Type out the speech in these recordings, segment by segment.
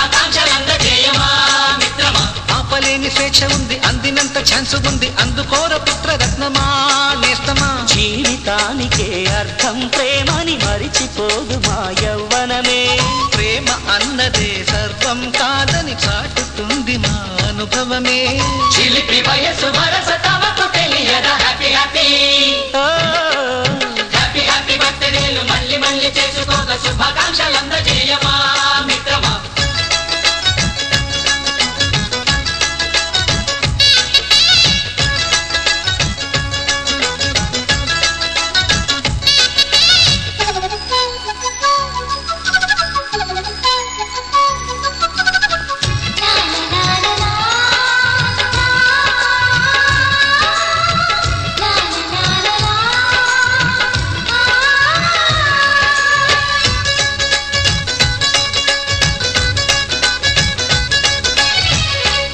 శుభాకాంక్షలందజేయమా మిత్రమా. ఆపలేని స్వేచ్ఛ ఉంది, అందినంత ఛాన్స్ ఉంది, అందుకోర పుత్రరత్నమా నేస్తమా. జీవితానికే అర్థం ప్రేమని మరిచిపోదు మా యవ్వనమే. ప్రేమ అన్నదే సర్వం కాదని చాటుతుంది మా అనుభవమే. చిలిపి వయసు వరస తమకు తెలియదా. హ్యాపీ హ్యాపీ హ్యాపీ హ్యాపీ బర్త్డేలు మళ్ళీ మళ్ళీ చేసుకోక శుభాకాంక్షలందజేయమా మిత్రమా.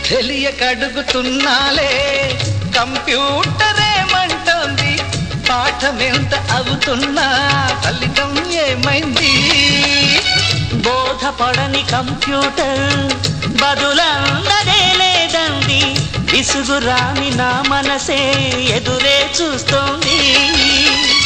తెలియకడుగుతున్నాలే కంప్యూటర్ ఏమంటోంది, పాఠమెంత అవుతున్నా ఫలితం ఏమైంది. బోధపడని కంప్యూటర్ బదులందదే లేదండి. విసుగురాని నా మనసే ఎదురే చూస్తోంది.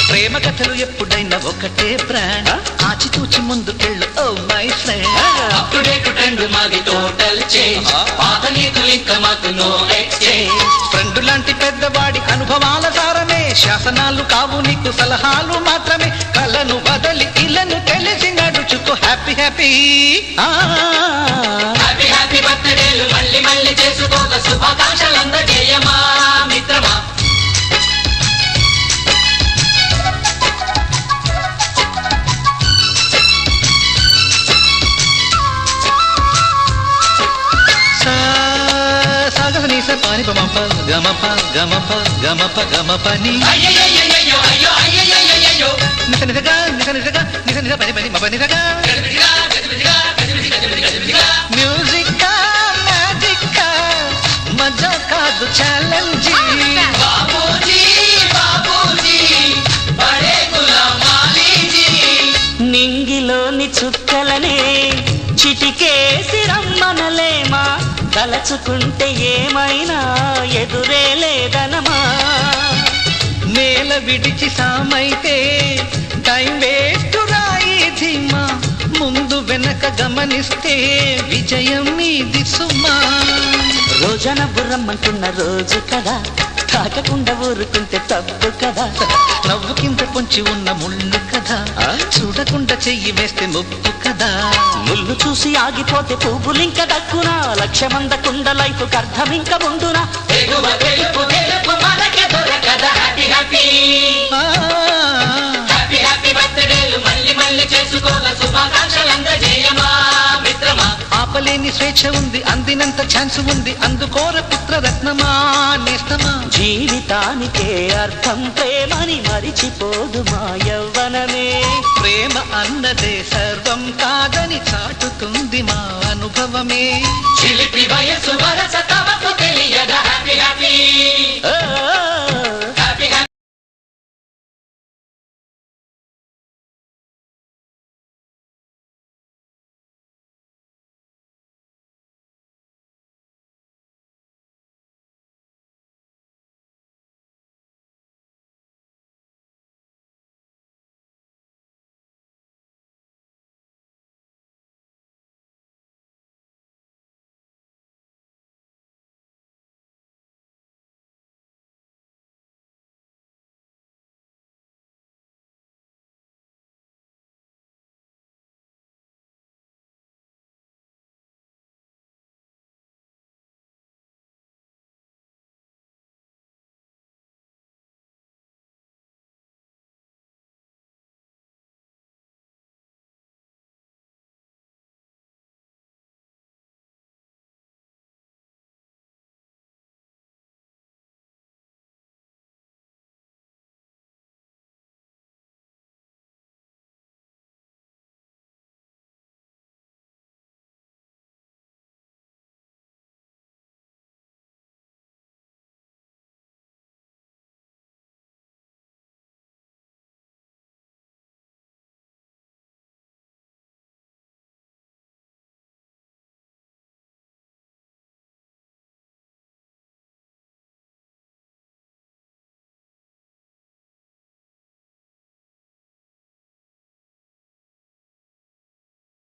ప్రేమ కథలు ఎప్పుడైనా ఒకటే బ్రాండ్, ఆచితూచి ముందుకెళ్ళు oh my friend. Up to date trend మాది టోటల్ చేంజ్, పాత నీతులు ఇంకా మాకు నో ఎక్స్చేంజ్. ఫ్రెండ్ లాంటి పెద్దవాడి అనుభవాల సారమే, శాసనాలు కావు నీకు సలహాలు మాత్రమే. కలను వదలి ఇలను తెలిసి నడుచుకో హ్యాపీ హ్యాపీ. హ్యాపీ హ్యాపీ బర్త్డేలు మళ్ళీ మళ్ళీ చేసుకోక శుభాకాంక్షలందజేయమా మిత్రమా. పాని పమప గమప గమప గమప గమపని అయ్యయ్యయ్యయ్యో అయ్యో అయ్యయ్యయ్యయ్యో నిస నిసగా నిస నిసగా నిస నిస పని పని మప నిసగా. మ్యూజిక్ మ్యాజిక్ మజా కాదు ఛాలెంజ్. బాబూజీ బాబూజీ బడే గులాం మాలీజీ. నింగిలోని చుక్కలనే చిటికేసి రమ్మనలేమా, తలచుకుంటే ఏమైనా ఎదురే లేదనమా. నేల విడిచి సామైతే టైం వేస్ట్ రాయి ధీమా, ముందు వెనక గమనిస్తే విజయం మీది సుమా. రోజన బుర్రమ్మంటున్న రోజు కదా, తాకకుండా ఊరుకుంటే తప్పు కదా. నవ్వు కింద పొంచి ఉన్న ముళ్ళు కదా, చూడకుండా చెయ్యి వేస్తే ముప్పు కదా. ముళ్ళు చూసి ఆగిపోతే పువ్వులింక దక్కునా, లక్ష్యమందకుండా లైఫ్ అర్థం ఇంక ఉండునా. ఎగువ తెలుపు తెలుపు మనకే దొరకదా. హ్యాపీ హ్యాపీ హ్యాపీ హ్యాపీ బర్త్డేలు మళ్ళీ మళ్ళీ చేసుకోక శుభాకాంక్షలందజేయమా మిత్రమా. ఆపలేని స్వేచ్ఛ ఉంది, అందినంత ఛాన్స్ ఉంది, అందుకోర పుత్రరత్నమా నేస్తమా. జీవితానికే అర్థం ప్రేమని మరిచిపోదు మా యవ్వనమే. ప్రేమ అన్నదే సర్వం కాదని చాటుతుంది మా అనుభవమే. చిలిపి వయసు వరస తమకు తెలియదా. Happy happy